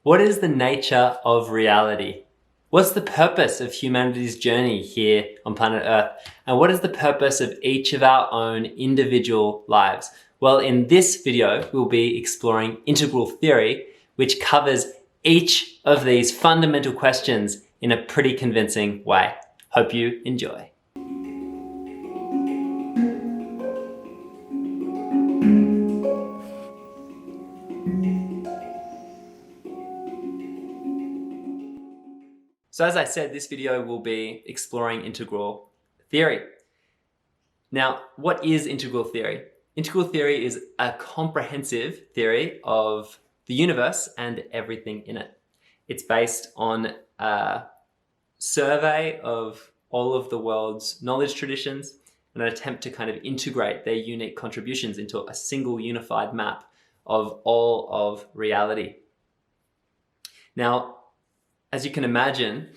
What is the nature of reality? What's the purpose of humanity's journey here on planet Earth? And what is the purpose of each of our own individual lives? Well, in this video, we'll be exploring integral theory, which covers each of these fundamental questions in a pretty convincing way. Hope you enjoy. So as I said, this video will be exploring integral theory. Now, what is integral theory? Integral theory is a comprehensive theory of the universe and everything in it. It's based on a survey of all of the world's knowledge traditions and an attempt to kind of integrate their unique contributions into a single unified map of all of reality. Now, as you can imagine,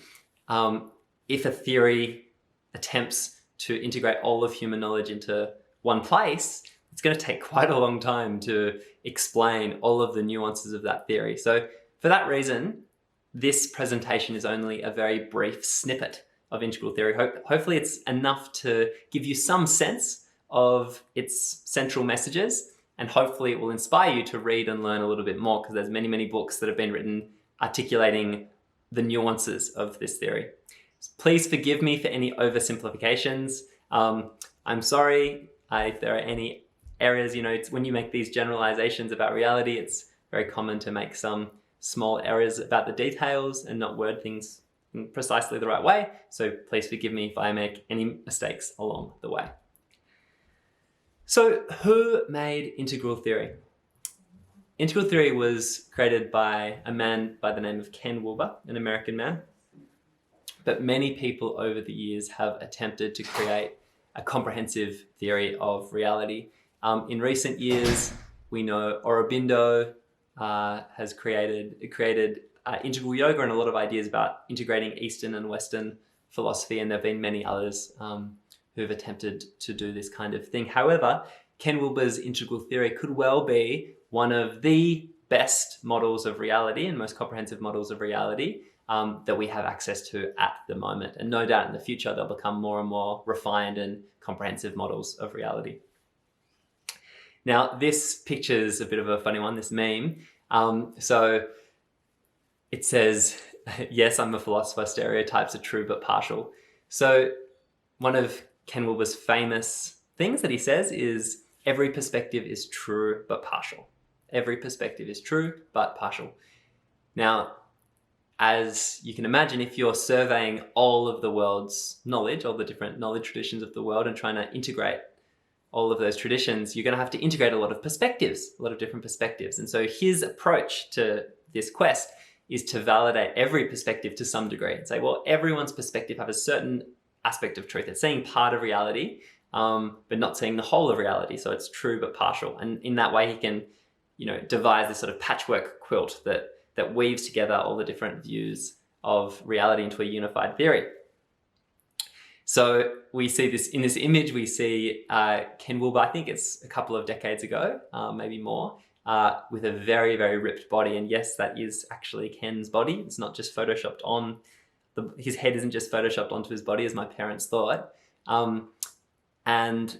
if a theory attempts to integrate all of human knowledge into one place, it's going to take quite a long time to explain all of the nuances of that theory. So for that reason, this presentation is only a very brief snippet of integral theory. Hopefully it's enough to give you some sense of its central messages, and hopefully it will inspire you to read and learn a little bit more, because there's many, many books that have been written articulating the nuances of this theory. Please forgive me for any oversimplifications. I'm sorry if there are any areas, when you make these generalizations about reality, it's very common to make some small errors about the details and not word things in precisely the right way. So please forgive me if I make any mistakes along the way. So who made integral theory? Integral theory was created by a man by the name of Ken Wilber, an American man. But many people over the years have attempted to create a comprehensive theory of reality. In recent years, we know Aurobindo has created integral yoga and a lot of ideas about integrating Eastern and Western philosophy, and there have been many others who have attempted to do this kind of thing. However, Ken Wilber's integral theory could well be one of the best models of reality and most comprehensive models of reality that we have access to at the moment. And no doubt in the future, they'll become more and more refined and comprehensive models of reality. Now, this picture is a bit of a funny one, this meme. So it says, yes, I'm a philosopher, stereotypes are true but partial. So one of Ken Wilber's famous things that he says is, every perspective is true but partial. Every perspective is true but partial. Now, as you can imagine, if you're surveying all of the world's knowledge, all the different knowledge traditions of the world, and trying to integrate all of those traditions, you're going to have to integrate a lot of perspectives, a lot of different perspectives. And so his approach to this quest is to validate every perspective to some degree and say, well, everyone's perspective has a certain aspect of truth. It's seeing part of reality, but not seeing the whole of reality. So it's true but partial. And in that way, he can devise this sort of patchwork quilt that weaves together all the different views of reality into a unified theory. So we see this in this image, we see Ken Wilber, I think it's a couple of decades ago, maybe more, with a very, very ripped body. And yes, that is actually Ken's body. It's not just photoshopped on, his head isn't just photoshopped onto his body as my parents thought. And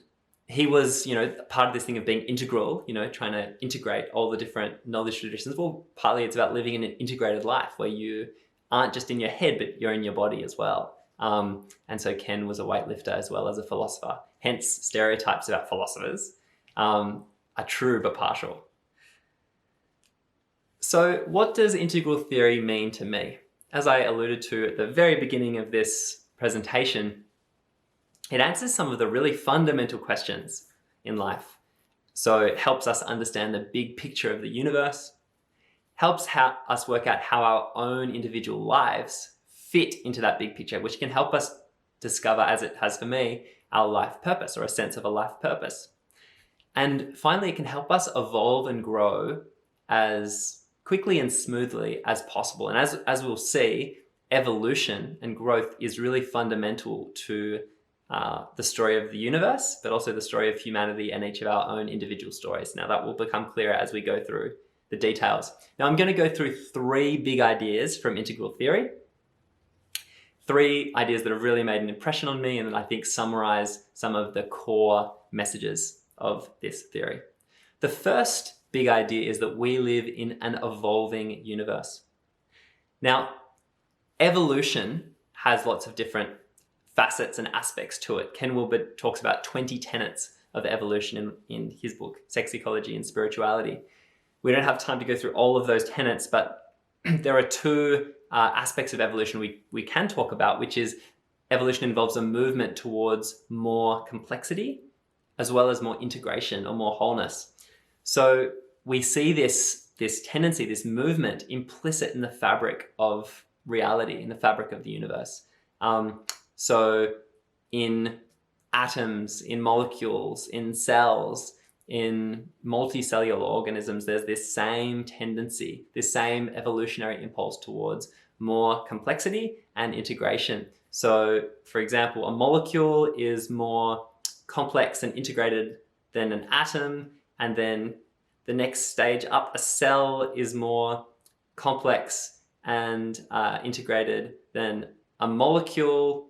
he was, part of this thing of being integral, trying to integrate all the different knowledge traditions. Well, partly it's about living in an integrated life where you aren't just in your head, but you're in your body as well. And so Ken was a weightlifter as well as a philosopher. Hence, stereotypes about philosophers are true but partial. So what does integral theory mean to me? As I alluded to at the very beginning of this presentation, it answers some of the really fundamental questions in life. So it helps us understand the big picture of the universe, helps us work out how our own individual lives fit into that big picture, which can help us discover, as it has for me, our life purpose, or a sense of a life purpose. And finally, it can help us evolve and grow as quickly and smoothly as possible. And as we'll see, evolution and growth is really fundamental to the story of the universe, but also the story of humanity and each of our own individual stories. Now that will become clearer as we go through the details. Now I'm going to go through 3 big ideas from integral theory. 3 ideas that have really made an impression on me and that I think summarize some of the core messages of this theory. The first big idea is that we live in an evolving universe. Now, evolution has lots of different facets and aspects to it. Ken Wilber talks about 20 tenets of evolution in his book, Sex, Ecology and Spirituality. We don't have time to go through all of those tenets, but there are 2 aspects of evolution we can talk about, which is evolution involves a movement towards more complexity as well as more integration or more wholeness. So we see this tendency, this movement implicit in the fabric of reality, in the fabric of the universe. So in atoms, in molecules, in cells, in multicellular organisms, there's this same tendency, this same evolutionary impulse towards more complexity and integration. So, for example, a molecule is more complex and integrated than an atom, and then the next stage up, a cell is more complex and integrated than a molecule,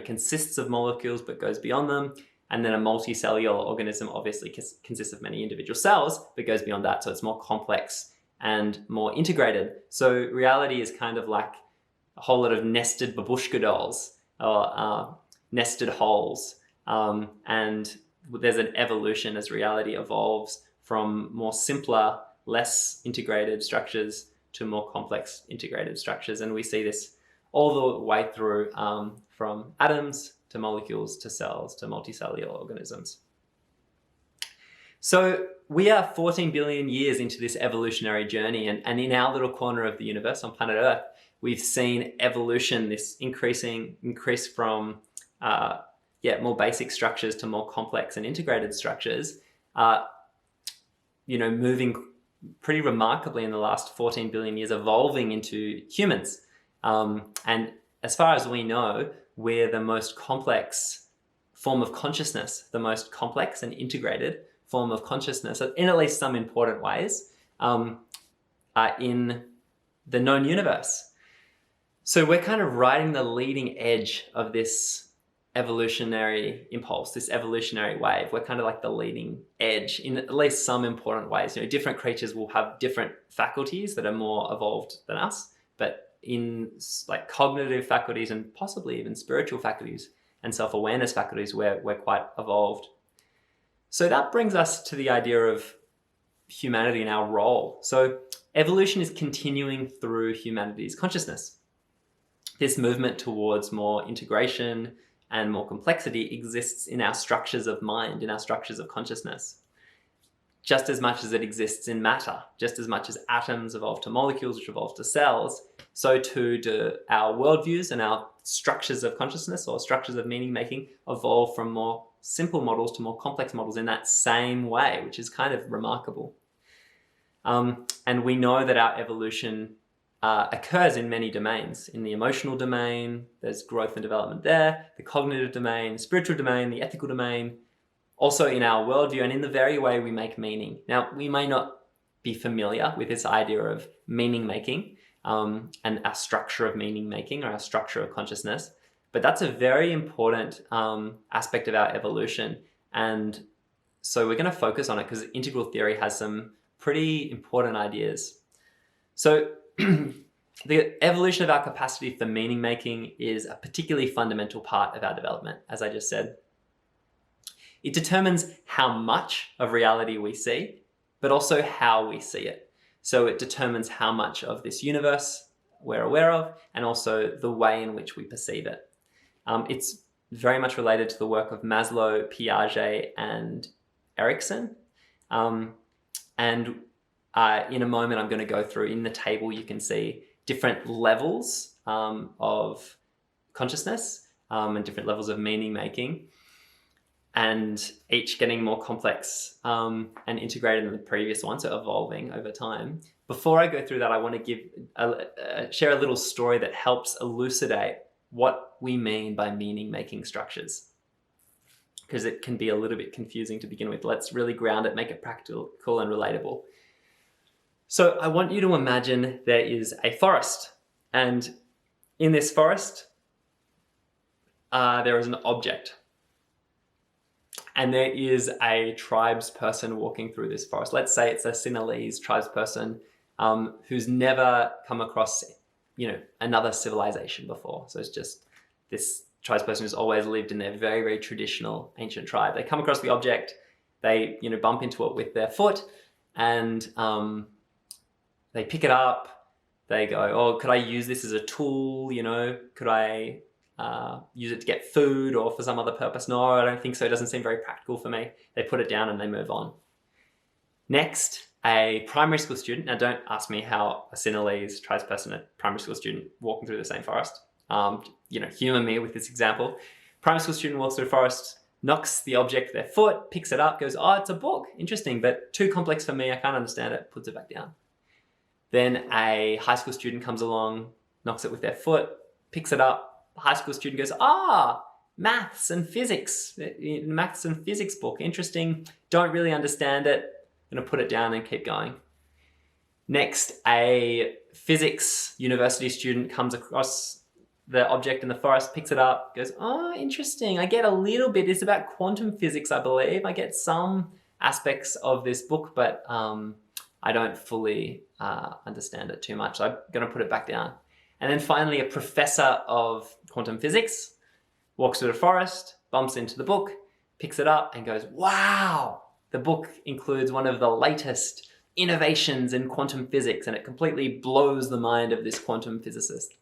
consists of molecules but goes beyond them. And then a multicellular organism obviously consists of many individual cells but goes beyond that. So it's more complex and more integrated. So reality is kind of like a whole lot of nested babushka dolls or nested holes. And there's an evolution as reality evolves from more simpler, less integrated structures to more complex integrated structures. And we see this all the way through from atoms to molecules to cells to multicellular organisms. So we are 14 billion years into this evolutionary journey, and in our little corner of the universe on planet Earth, we've seen evolution, this increase from more basic structures to more complex and integrated structures, moving pretty remarkably in the last 14 billion years, evolving into humans. And as far as we know, we're the most complex form of consciousness, the most complex and integrated form of consciousness, in at least some important ways, in the known universe. So we're kind of riding the leading edge of this evolutionary impulse, this evolutionary wave. We're kind of like the leading edge in at least some important ways. Different creatures will have different faculties that are more evolved than us, but in like cognitive faculties and possibly even spiritual faculties and self-awareness faculties, we're quite evolved. So that brings us to the idea of humanity and our role. So evolution is continuing through humanity's consciousness. This movement towards more integration and more complexity exists in our structures of mind, in our structures of consciousness. Just as much as it exists in matter, just as much as atoms evolve to molecules, which evolve to cells, so too do our worldviews and our structures of consciousness or structures of meaning making evolve from more simple models to more complex models in that same way, which is kind of remarkable. And we know that our evolution occurs in many domains. In the emotional domain, there's growth and development there, the cognitive domain, spiritual domain, the ethical domain, also in our worldview and in the very way we make meaning. Now, we may not be familiar with this idea of meaning making and our structure of meaning making or our structure of consciousness, but that's a very important aspect of our evolution. And so we're going to focus on it because integral theory has some pretty important ideas. So the evolution of our capacity for meaning making is a particularly fundamental part of our development, as I just said. It determines how much of reality we see, but also how we see it. So it determines how much of this universe we're aware of, and also the way in which we perceive it. It's very much related to the work of Maslow, Piaget, and Erikson. In a moment, I'm going to go through, in the table, you can see different levels of consciousness and different levels of meaning making, and each getting more complex and integrated than the previous one, so evolving over time. Before I go through that, I want to share a little story that helps elucidate what we mean by meaning-making structures, because it can be a little bit confusing to begin with. Let's really ground it, make it practical and relatable. So I want you to imagine there is a forest, and in this forest, there is an object. And there is a tribesperson walking through this forest. Let's say it's a Sinhalese tribesperson who's never come across, another civilization before. So it's just this tribesperson who's always lived in their very, very traditional ancient tribe. They come across the object, they, bump into it with their foot, and they pick it up. They go, oh, could I use this as a tool? Could I use it to get food or for some other purpose? No, I don't think so. It doesn't seem very practical for me. They put it down and they move on. Next, a primary school student. Now, don't ask me how a Sinhalese tribesperson, a primary school student walking through the same forest. Humor me with this example. Primary school student walks through the forest, knocks the object with their foot, picks it up, goes, oh, it's a book. Interesting, but too complex for me. I can't understand it. Puts it back down. Then a high school student comes along, knocks it with their foot, picks it up. The high school student goes, maths and physics. Maths and physics book. Interesting. Don't really understand it. Going to put it down and keep going. Next, a physics university student comes across the object in the forest, picks it up, goes, oh, interesting. I get a little bit. It's about quantum physics, I believe. I get some aspects of this book, but I don't fully understand it too much. So I'm going to put it back down. And then finally, a professor of quantum physics walks through the forest, bumps into the book, picks it up and goes, wow, the book includes one of the latest innovations in quantum physics, and it completely blows the mind of this quantum physicist.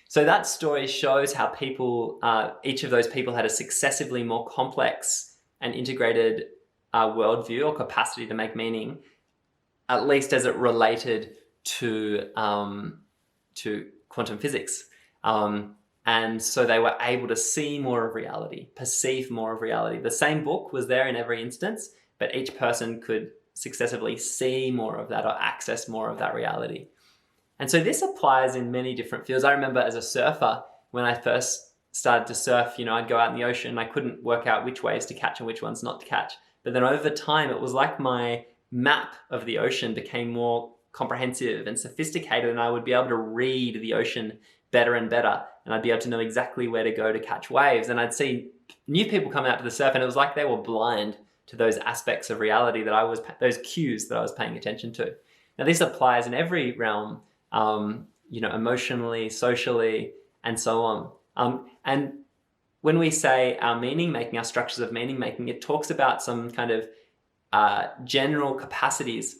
So that story shows how people, each of those people had a successively more complex and integrated worldview or capacity to make meaning, at least as it related to quantum physics. And so they were able to see more of reality, perceive more of reality. The same book was there in every instance, but each person could successively see more of that or access more of that reality. And so this applies in many different fields. I remember as a surfer, when I first started to surf, I'd go out in the ocean and I couldn't work out which waves to catch and which ones not to catch. But then over time, it was like my map of the ocean became more comprehensive and sophisticated, and I would be able to read the ocean better and better, and I'd be able to know exactly where to go to catch waves. And I'd see new people come out to the surf, and it was like they were blind to those aspects of reality those cues that I was paying attention to. Now, this applies in every realm, emotionally, socially, and so on. And when we say our meaning making, our structures of meaning making, it talks about some kind of general capacities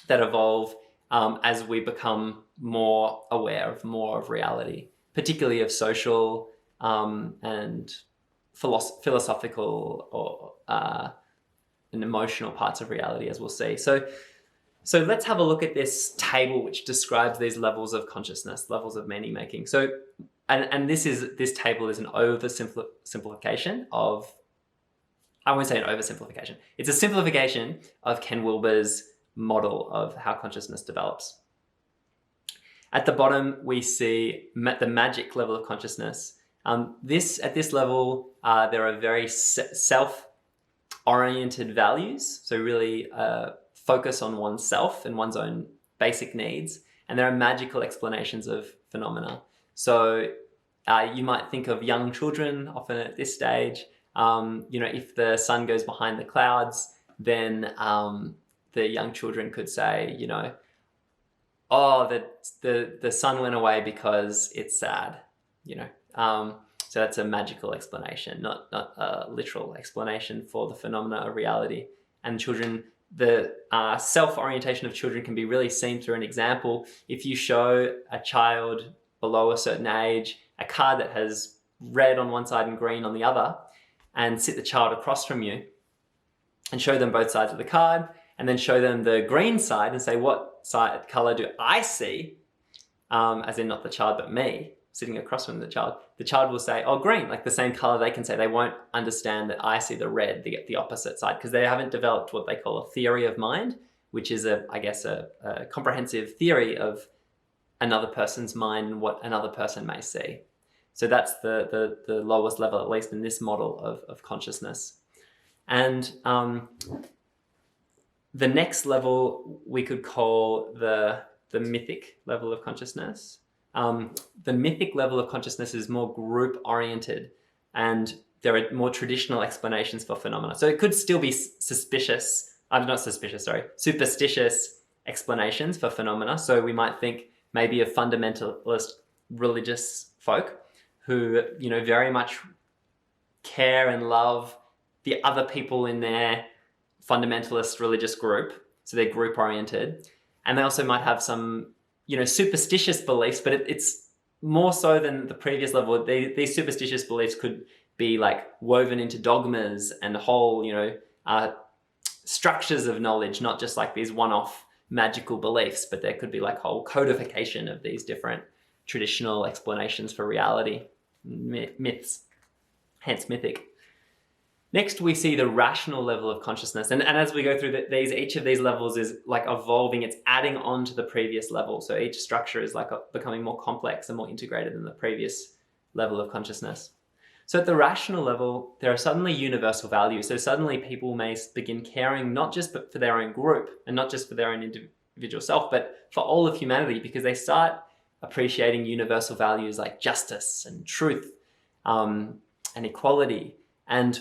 that evolve as we become more aware of more of reality, particularly of social and philosophical or and emotional parts of reality, as we'll see. So let's have a look at this table which describes these levels of consciousness, levels of meaning making. So, and this table is an oversimplification of, I won't say an oversimplification. It's a simplification of Ken Wilber's model of how consciousness develops. At the bottom, we see the magic level of consciousness. At this level, there are very self-oriented values. So really focus on oneself and one's own basic needs. And there are magical explanations of phenomena. So you might think of young children, often at this stage. If the sun goes behind the clouds, then the young children could say, the sun went away because it's sad, So that's a magical explanation, not a literal explanation for the phenomena of reality. And children, the self-orientation of children can be really seen through an example. If you show a child below a certain age a card that has red on one side and green on the other, and sit the child across from you and show them both sides of the card, and then show them the green side and say, what side color do I see? As in not the child, but me sitting across from the child. The child will say, oh, green, like the same color they can say. They won't understand that I see the red, the opposite side, because they haven't developed what they call a theory of mind, which is a comprehensive theory of another person's mind and what another person may see. So that's the lowest level, at least in this model of consciousness. And The next level we could call the mythic level of consciousness. The mythic level of consciousness is more group-oriented, and there are more traditional explanations for phenomena. So it could still be superstitious explanations for phenomena. So we might think maybe of fundamentalist religious folk who, very much care and love the other people in their fundamentalist religious group. So they're group oriented. And they also might have some, superstitious beliefs, but it's more so than the previous level. These superstitious beliefs could be like woven into dogmas and whole, structures of knowledge, not just like these one-off magical beliefs, but there could be like whole codification of these different traditional explanations for reality, myths, hence mythic. Next, we see the rational level of consciousness. And as we go through each of these levels is like evolving, it's adding on to the previous level. So each structure is like becoming more complex and more integrated than the previous level of consciousness. So at the rational level, there are suddenly universal values. So suddenly people may begin caring not just for their own group and not just for their own individual self, but for all of humanity, because they start appreciating universal values like justice and truth and equality. And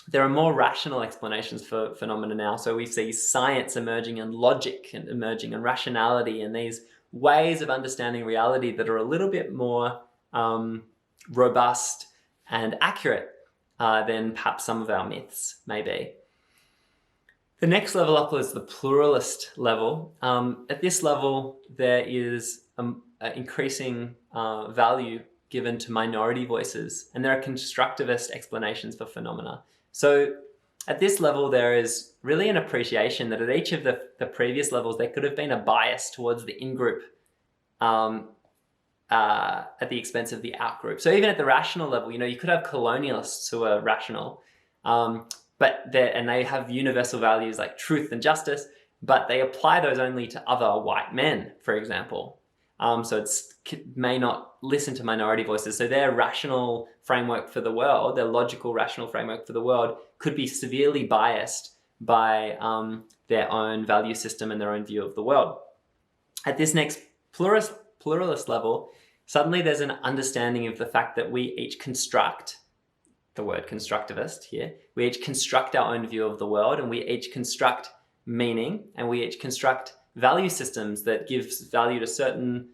there are more rational explanations for phenomena now. So we see science emerging and logic and emerging and rationality and these ways of understanding reality that are a little bit more robust and accurate than perhaps some of our myths may be. The next level up is the pluralist level. At this level, there is increasing value given to minority voices, and there are constructivist explanations for phenomena. So at this level, there is really an appreciation that at each of the previous levels, there could have been a bias towards the in-group at the expense of the out-group. So even at the rational level, you could have colonialists who are rational, but they have universal values like truth and justice, but they apply those only to other white men, for example. So it may not listen to minority voices. So their rational framework for the world, their logical rational framework for the world, could be severely biased by their own value system and their own view of the world. At this next pluralist level, suddenly there's an understanding of the fact that we each construct, the word constructivist here, we each construct our own view of the world, and we each construct meaning, and we each construct value systems that gives value to certain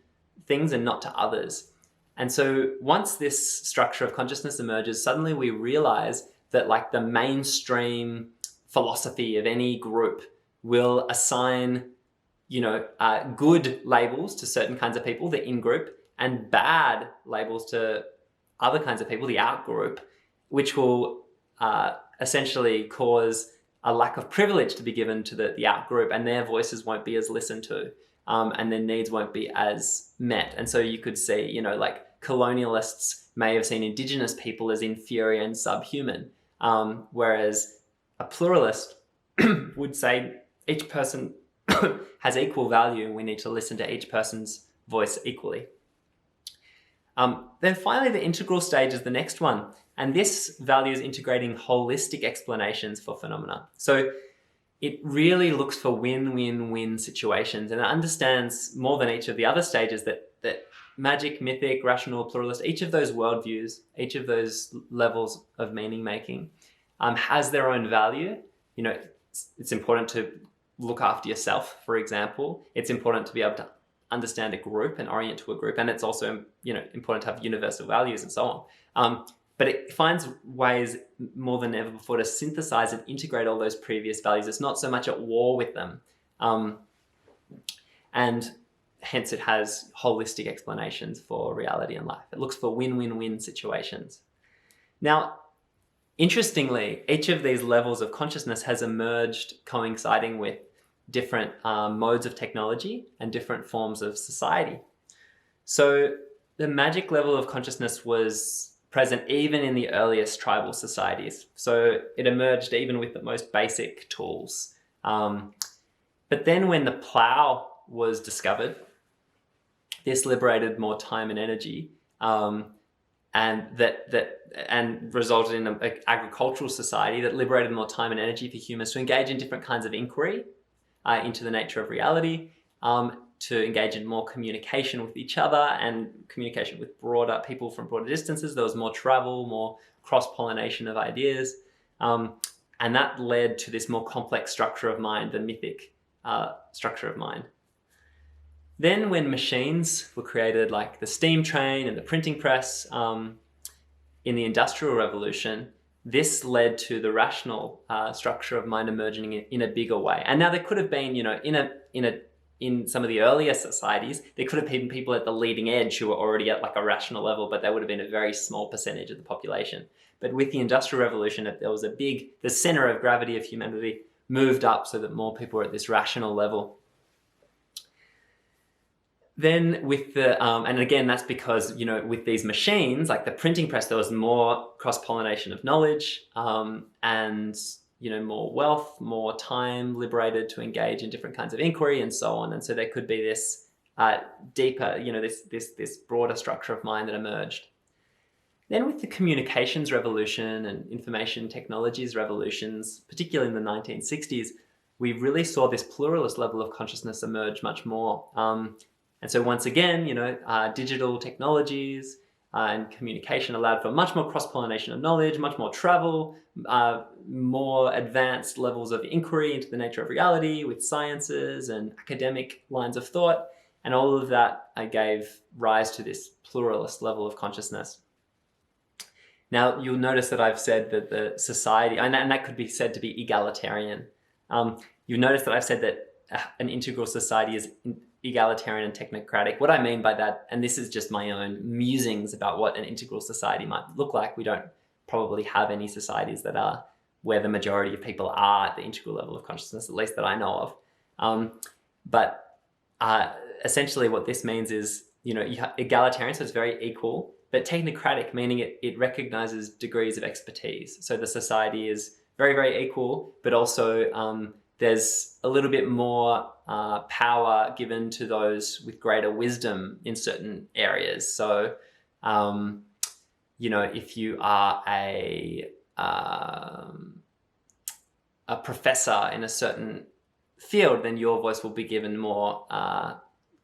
things and not to others. And so once this structure of consciousness emerges, suddenly we realize that like the mainstream philosophy of any group will assign, good labels to certain kinds of people, the in-group, and bad labels to other kinds of people, the out-group, which will essentially cause a lack of privilege to be given to the out-group, and their voices won't be as listened to, and their needs won't be as met. And so you could see, like colonialists may have seen Indigenous people as inferior and subhuman, whereas a pluralist would say each person has equal value and we need to listen to each person's voice equally. Then finally, the integral stage is the next one. And this values integrating holistic explanations for phenomena. So it really looks for win-win-win situations, and it understands more than each of the other stages that magic, mythic, rational, pluralist, each of those worldviews, each of those levels of meaning making has their own value. It's important to look after yourself, for example. It's important to be able to understand a group and orient to a group. And it's also, important to have universal values and so on. But it finds ways more than ever before to synthesize and integrate all those previous values. It's not so much at war with them. And hence it has holistic explanations for reality and life. It looks for win-win-win situations. Now, interestingly, each of these levels of consciousness has emerged coinciding with different modes of technology and different forms of society. So the magic level of consciousness was present even in the earliest tribal societies. So it emerged even with the most basic tools. But then when the plow was discovered, this liberated more time and energy. and resulted in an agricultural society that liberated more time and energy for humans to engage in different kinds of inquiry into the nature of reality, to engage in more communication with each other and communication with broader people from broader distances. There was more travel, more cross-pollination of ideas. And that led to this more complex structure of mind, the mythic structure of mind. Then when machines were created, like the steam train and the printing press in the Industrial Revolution, this led to the rational structure of mind emerging in a bigger way. And now there could have been, in some of the earlier societies, there could have been people at the leading edge who were already at like a rational level, but they would have been a very small percentage of the population. But with the Industrial Revolution, there was the center of gravity of humanity moved up so that more people were at this rational level. Then with and again, that's because, with these machines, like the printing press, there was more cross-pollination of knowledge and, more wealth, more time liberated to engage in different kinds of inquiry and so on. And so there could be this deeper, this broader structure of mind that emerged. Then with the communications revolution and information technologies revolutions, particularly in the 1960s, we really saw this pluralist level of consciousness emerge much more. And so once again, digital technologies and communication allowed for much more cross-pollination of knowledge, much more travel, more advanced levels of inquiry into the nature of reality with sciences and academic lines of thought. And all of that gave rise to this pluralist level of consciousness. Now, you'll notice that I've said that the society, and that could be said to be egalitarian. You'll notice that I've said that an integral society is egalitarian and technocratic. What I mean by that, and this is just my own musings about what an integral society might look like. We don't probably have any societies that are where the majority of people are at the integral level of consciousness, at least that I know of. But essentially what this means is, you have egalitarian, so it's very equal, but technocratic, meaning it recognizes degrees of expertise. So the society is very, very equal, but also there's a little bit more power given to those with greater wisdom in certain areas. So, if you are a professor in a certain field, then your voice will be given more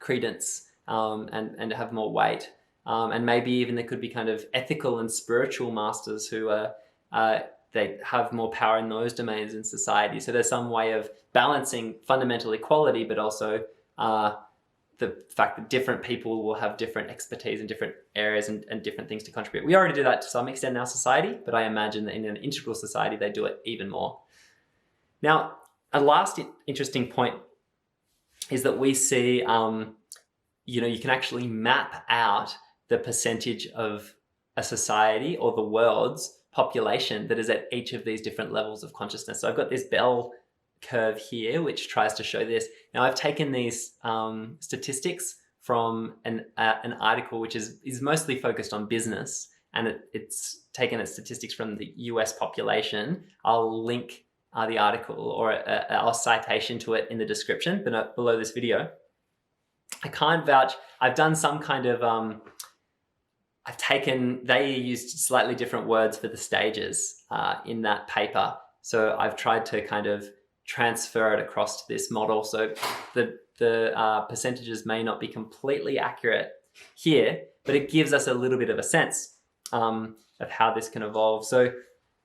credence and have more weight. And maybe even there could be kind of ethical and spiritual masters who they have more power in those domains in society. So there's some way of balancing fundamental equality, but also the fact that different people will have different expertise in different areas and different things to contribute. We already do that to some extent in our society, but I imagine that in an integral society, they do it even more. Now, a last interesting point is that we see, you can actually map out the percentage of a society or the world's population that is at each of these different levels of consciousness. So I've got this bell curve here, which tries to show this. Now I've taken these statistics from an article which is mostly focused on business, and it's taken its statistics from the US population. I'll link the article or our citation to it in the description below this video. I can't vouch. I've done some kind of they used slightly different words for the stages in that paper. So I've tried to kind of transfer it across to this model. So the percentages may not be completely accurate here, but it gives us a little bit of a sense of how this can evolve. So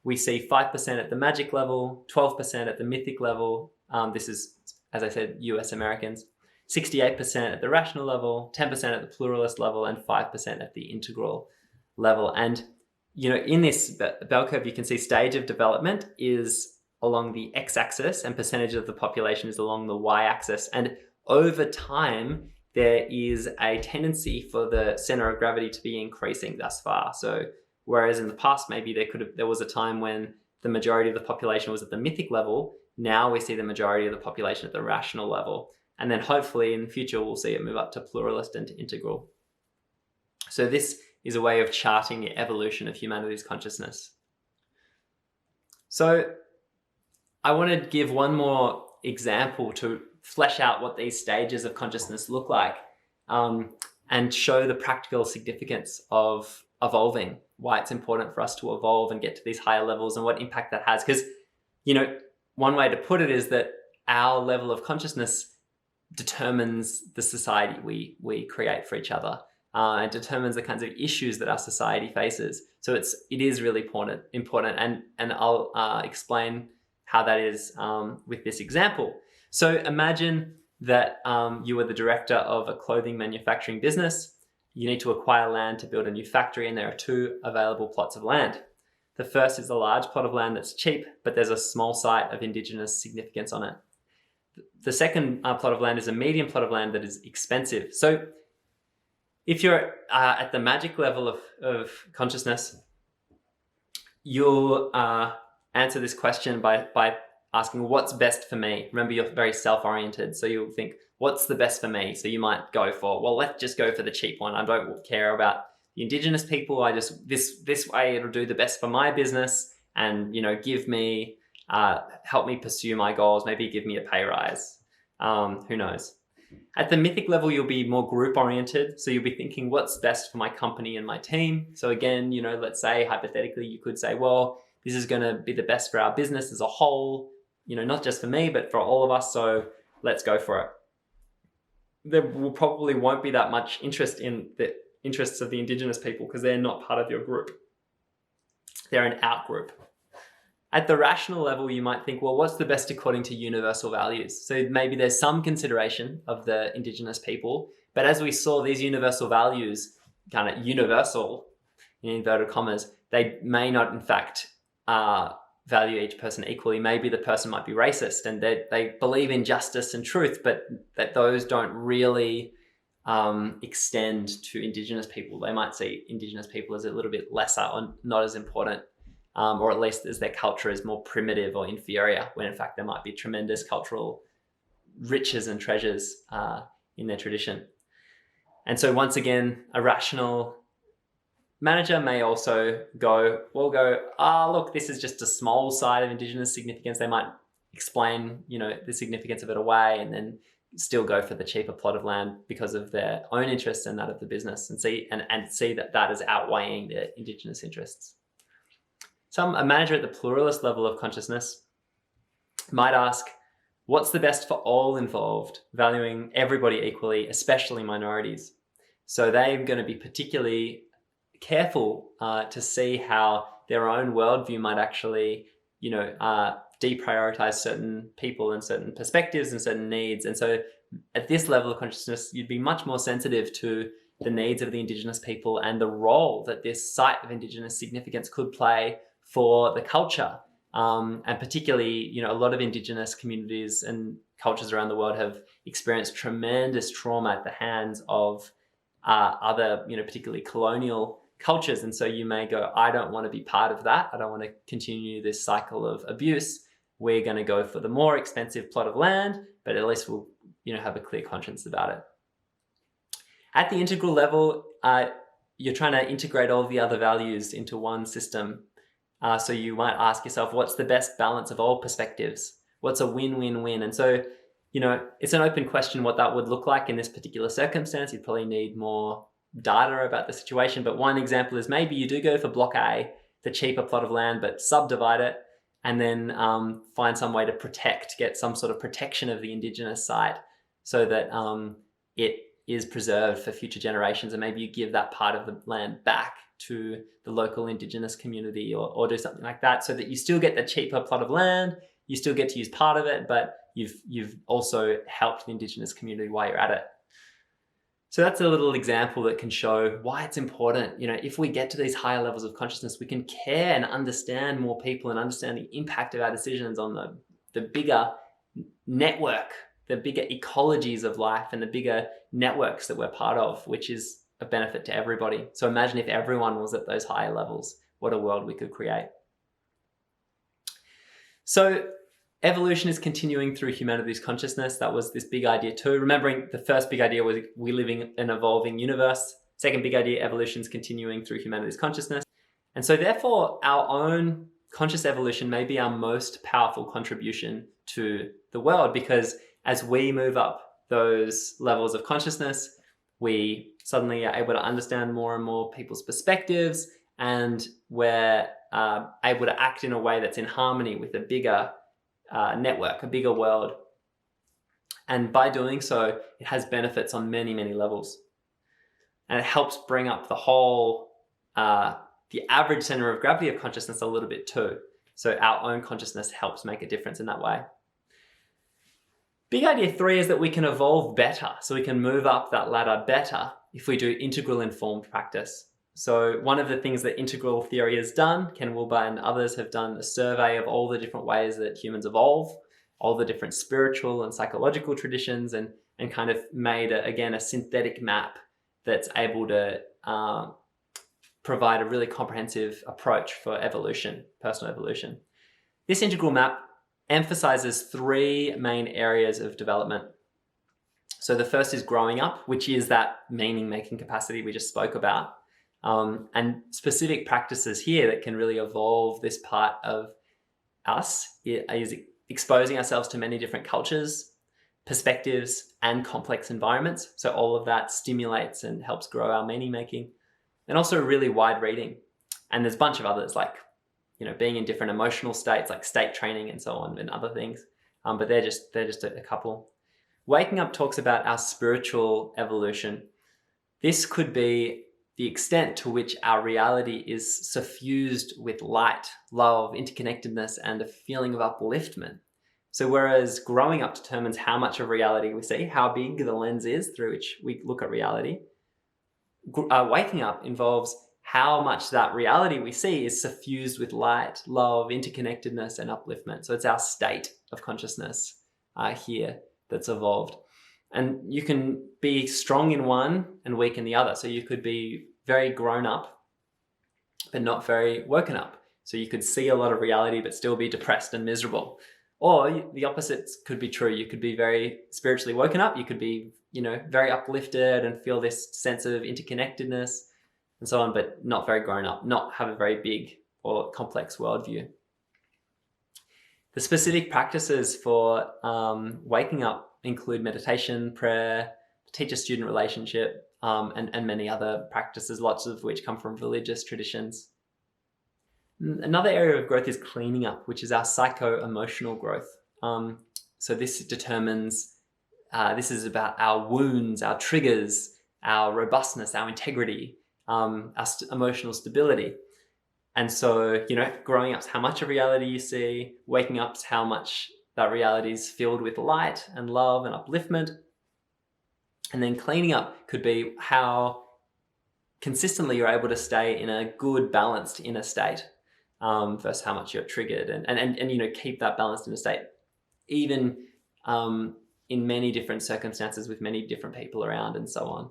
we see 5% at the magic level, 12% at the mythic level. This is, as I said, US Americans. 68% at the rational level, 10% at the pluralist level, and 5% at the integral level. And, in this bell curve, you can see stage of development is along the x-axis and percentage of the population is along the y-axis. And over time, there is a tendency for the center of gravity to be increasing thus far. So whereas in the past, maybe there was a time when the majority of the population was at the mythic level, now we see the majority of the population at the rational level. And then hopefully in the future, we'll see it move up to pluralist and to integral. So this is a way of charting the evolution of humanity's consciousness. So I want to give one more example to flesh out what these stages of consciousness look like and show the practical significance of evolving, why it's important for us to evolve and get to these higher levels and what impact that has. Because, one way to put it is that our level of consciousness determines the society we create for each other. It determines the kinds of issues that our society faces. So it is really important, and I'll explain how that is with this example. So imagine that you are the director of a clothing manufacturing business. You need to acquire land to build a new factory, and there are 2 available plots of land. The first is a large plot of land that's cheap, but there's a small site of Indigenous significance on it. The second plot of land is a medium plot of land that is expensive. So if you're at the magic level of consciousness, you'll answer this question by asking, what's best for me? Remember, you're very self-oriented, so you'll think, what's the best for me? So you might go for, well, let's just go for the cheap one. I don't care about the Indigenous people. I just, this way it'll do the best for my business and, give me, help me pursue my goals, maybe give me a pay rise. Who knows? At the mythic level, you'll be more group oriented. So you'll be thinking, what's best for my company and my team? So again, let's say hypothetically, you could say, well, this is going to be the best for our business as a whole, not just for me, but for all of us. So let's go for it. There probably won't be that much interest in the interests of the Indigenous people because they're not part of your group. They're an out group. At the rational level, you might think, well, what's the best according to universal values? So maybe there's some consideration of the Indigenous people, but as we saw, these universal values, kind of universal in inverted commas, they may not in fact value each person equally. Maybe the person might be racist and they believe in justice and truth, but that those don't really extend to Indigenous people. They might see Indigenous people as a little bit lesser or not as important. Or at least as their culture is more primitive or inferior, when in fact there might be tremendous cultural riches and treasures in their tradition. And so once again, a rational manager may also go, look, this is just a small side of Indigenous significance. They might explain, the significance of it away and then still go for the cheaper plot of land because of their own interests and that of the business, and see that is outweighing their Indigenous interests. A manager at the pluralist level of consciousness might ask, what's the best for all involved, valuing everybody equally, especially minorities? So they're going to be particularly careful to see how their own worldview might actually, deprioritize certain people and certain perspectives and certain needs. And so at this level of consciousness, you'd be much more sensitive to the needs of the Indigenous people and the role that this site of Indigenous significance could play for the culture. And particularly, a lot of Indigenous communities and cultures around the world have experienced tremendous trauma at the hands of other, particularly colonial cultures. And so you may go, I don't want to be part of that. I don't want to continue this cycle of abuse. We're going to go for the more expensive plot of land, but at least we'll, have a clear conscience about it. At the integral level, you're trying to integrate all the other values into one system. So you might ask yourself, what's the best balance of all perspectives? What's a win-win-win? And so, it's an open question what that would look like in this particular circumstance. You'd probably need more data about the situation. But one example is maybe you do go for block A, the cheaper plot of land, but subdivide it and then find some way to get some sort of protection of the Indigenous site so that it is preserved for future generations. And maybe you give that part of the land back to the local Indigenous community or do something like that so that you still get the cheaper plot of land, you still get to use part of it, but you've also helped the Indigenous community while you're at it. So that's a little example that can show why it's important. If we get to these higher levels of consciousness, we can care and understand more people and understand the impact of our decisions on the bigger network, the bigger ecologies of life and the bigger networks that we're part of, which is a benefit to everybody. So imagine if everyone was at those higher levels, what a world we could create. So evolution is continuing through humanity's consciousness. That was this big idea too. Remembering the first big idea was we live in an evolving universe. Second big idea, evolution is continuing through humanity's consciousness. And so therefore our own conscious evolution may be our most powerful contribution to the world, because as we move up those levels of consciousness, we suddenly are able to understand more and more people's perspectives, and we're able to act in a way that's in harmony with a bigger network, a bigger world. And by doing so, it has benefits on many, many levels. And it helps bring up the whole, the average center of gravity of consciousness a little bit too. So our own consciousness helps make a difference in that way. Big idea 3 is that we can evolve better. So we can move up that ladder better if we do integral informed practice. So one of the things that integral theory has done, Ken Wilber and others have done a survey of all the different ways that humans evolve, all the different spiritual and psychological traditions, and kind of made, again, a synthetic map that's able to provide a really comprehensive approach for evolution, personal evolution. This integral map emphasizes 3 main areas of development. So the first is growing up, which is that meaning-making capacity we just spoke about. And specific practices here that can really evolve this part of us is exposing ourselves to many different cultures, perspectives, and complex environments. So all of that stimulates and helps grow our meaning-making. And also really wide reading. And there's a bunch of others, like, you know, being in different emotional states, like state training and so on, and other things. But they're just a couple. Waking up talks about our spiritual evolution. This could be the extent to which our reality is suffused with light, love, interconnectedness, and a feeling of upliftment. So whereas growing up determines how much of reality we see, how big the lens is through which we look at reality, waking up involves how much that reality we see is suffused with light, love, interconnectedness, and upliftment. So it's our state of consciousness here that's evolved. And you can be strong in one and weak in the other. So you could be very grown up, but not very woken up. So you could see a lot of reality, but still be depressed and miserable. Or the opposites could be true. You could be very spiritually woken up. You could be, you know, very uplifted and feel this sense of interconnectedness and so on, but not very grown up, not have a very big or complex worldview. The specific practices for waking up include meditation, prayer, teacher-student relationship, and many other practices, lots of which come from religious traditions. Another area of growth is cleaning up, which is our psycho-emotional growth. So this determines, this is about our wounds, our triggers, our robustness, our integrity, our emotional stability. And so, you know, growing up is how much of reality you see, waking up is how much that reality is filled with light and love and upliftment. And then cleaning up could be how consistently you're able to stay in a good, balanced inner state versus how much you're triggered and you know, keep that balanced inner state, even in many different circumstances with many different people around and so on.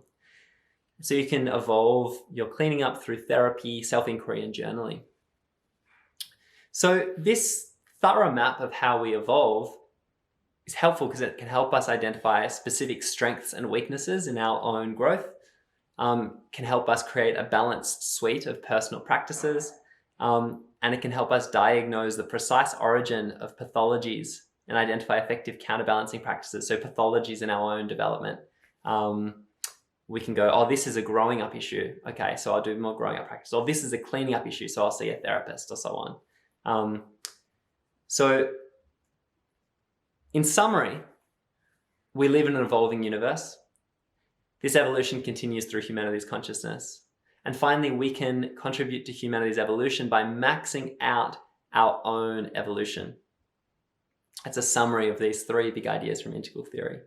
So you can evolve your cleaning up through therapy, self-inquiry, and journaling. So this thorough map of how we evolve is helpful because it can help us identify specific strengths and weaknesses in our own growth, can help us create a balanced suite of personal practices, and it can help us diagnose the precise origin of pathologies and identify effective counterbalancing practices. So pathologies in our own development. We can go, oh, this is a growing up issue. Okay, so I'll do more growing up practice. Or this is a cleaning up issue, so I'll see a therapist or so on. So in summary, we live in an evolving universe. This evolution continues through humanity's consciousness. And finally, we can contribute to humanity's evolution by maxing out our own evolution. That's a summary of these 3 big ideas from integral theory.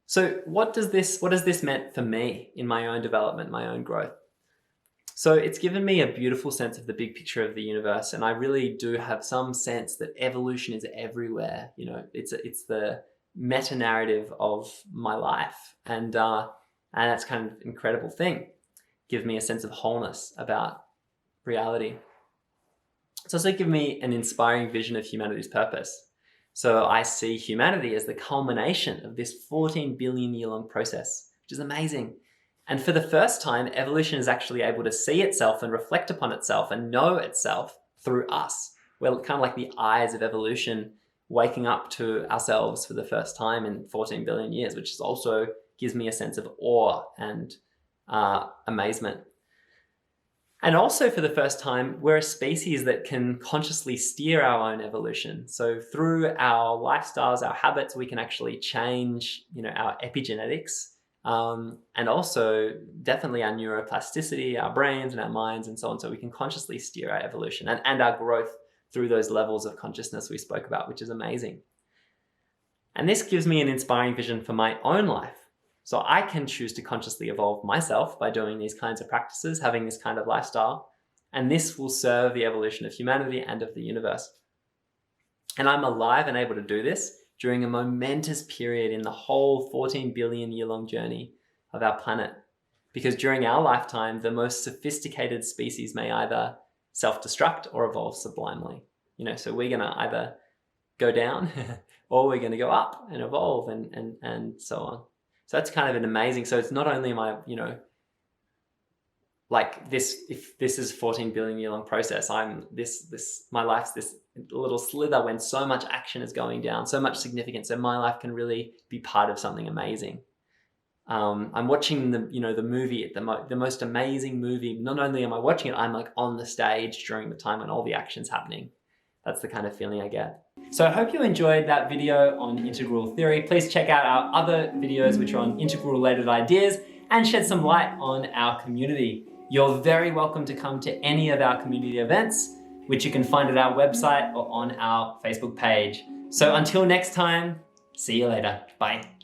So what has this meant for me in my own development, my own growth? So it's given me a beautiful sense of the big picture of the universe, and I really do have some sense that evolution is everywhere. You know, it's the meta-narrative of my life, and that's kind of an incredible thing. Give me a sense of wholeness about reality. It's also given me an inspiring vision of humanity's purpose. So I see humanity as the culmination of this 14 billion year long process, which is amazing. And for the first time, evolution is actually able to see itself and reflect upon itself and know itself through us. We're kind of like the eyes of evolution waking up to ourselves for the first time in 14 billion years, which is also gives me a sense of awe and amazement. And also, for the first time, we're a species that can consciously steer our own evolution. So through our lifestyles, our habits, we can actually change, our epigenetics, and also definitely our neuroplasticity, our brains and our minds and so on. So we can consciously steer our evolution and our growth through those levels of consciousness we spoke about, which is amazing. And this gives me an inspiring vision for my own life. So I can choose to consciously evolve myself by doing these kinds of practices, having this kind of lifestyle, and this will serve the evolution of humanity and of the universe. And I'm alive and able to do this during a momentous period in the whole 14 billion year long journey of our planet. Because during our lifetime, the most sophisticated species may either self-destruct or evolve sublimely. So we're going to either go down or we're going to go up and evolve and so on. So that's kind of an amazing, so it's not only am I, like this, if this is 14 billion year long process, my life's this little slither when so much action is going down, so much significance. So my life can really be part of something amazing. I'm watching the movie, the most amazing movie. Not only am I watching it, I'm like on the stage during the time when all the action's happening. That's the kind of feeling I get. So I hope you enjoyed that video on integral theory. Please check out our other videos which are on integral related ideas and shed some light on our community. You're very welcome to come to any of our community events, which you can find at our website or on our Facebook page. So until next time, see you later. Bye.